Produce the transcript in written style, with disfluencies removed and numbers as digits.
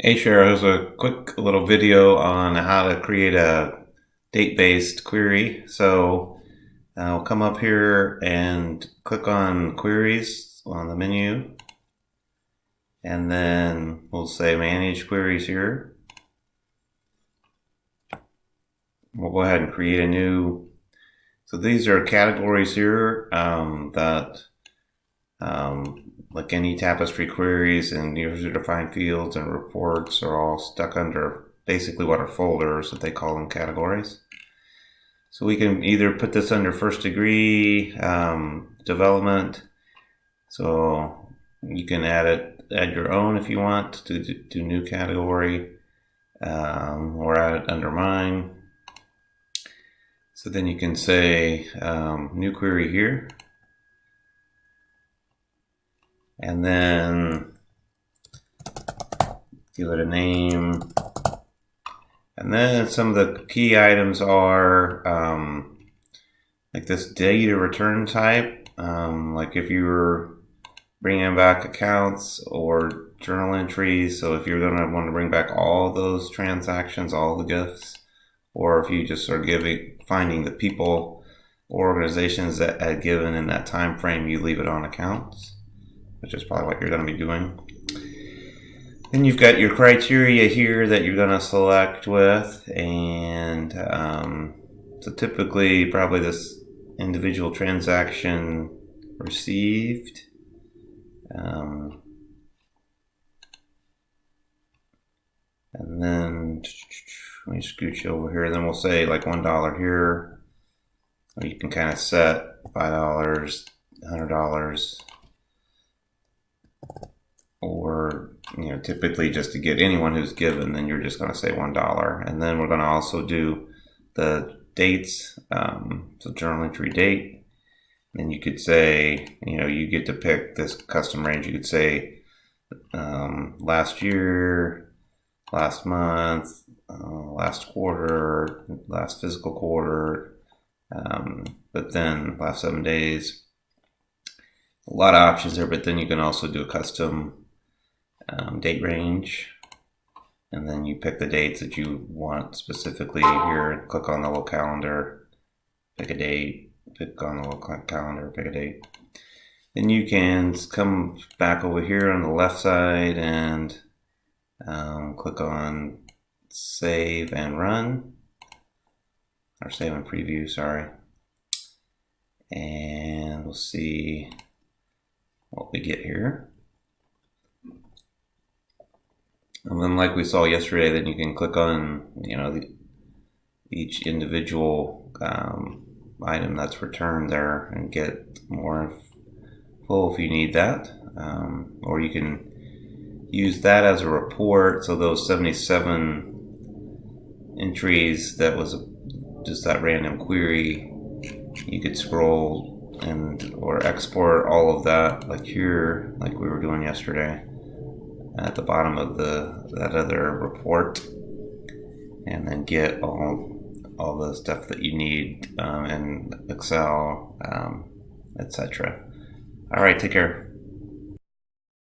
Hey Cheryl, here's a quick little video on how to create a date-based query. So I'll come up here and click on queries on the menu, and then we'll say manage queries here. We'll go ahead and create a new, so these are categories here that like any eTapestry queries and user-defined fields and reports are all stuck under basically what are folders that they call them categories. So we can either put this under first degree development. So you can add your own if you want to do new category, or add it under mine. So then you can say new query here. And then give it a name. And then some of the key items are like this data return type. Like if you were bringing back accounts or journal entries. So if you're going to want to bring back all those transactions, all the gifts, or if you just are finding the people or organizations that had given in that time frame, you leave it on accounts, which is probably what you're going to be doing. Then you've got your criteria here that you're going to select with, and so typically probably this individual transaction received. And then let me scooch over here. Then we'll say like $1 here. Or you can kind of set $5, $100. Or, typically just to get anyone who's given, then you're just going to say $1. And then we're going to also do the dates, so journal entry date. Then you could say, you get to pick this custom range. You could say last year, last month, last quarter, last physical quarter, but then last 7 days. A lot of options there, but then you can also do a custom date range, and then you pick the dates that you want specifically here. Click on the little calendar, pick a date, pick on the little calendar, pick a date. Then you can come back over here on the left side and click on save and run, or save and preview, sorry. And we'll see what we get here. And then like we saw yesterday, then you can click on, each individual item that's returned there and get more full if you need that. Or you can use that as a report. So those 77 entries, that was just that random query, you could scroll or export all of that, like here, like we were doing yesterday, at the bottom of that other report, and then get all the stuff that you need in Excel, etc. All right, take care.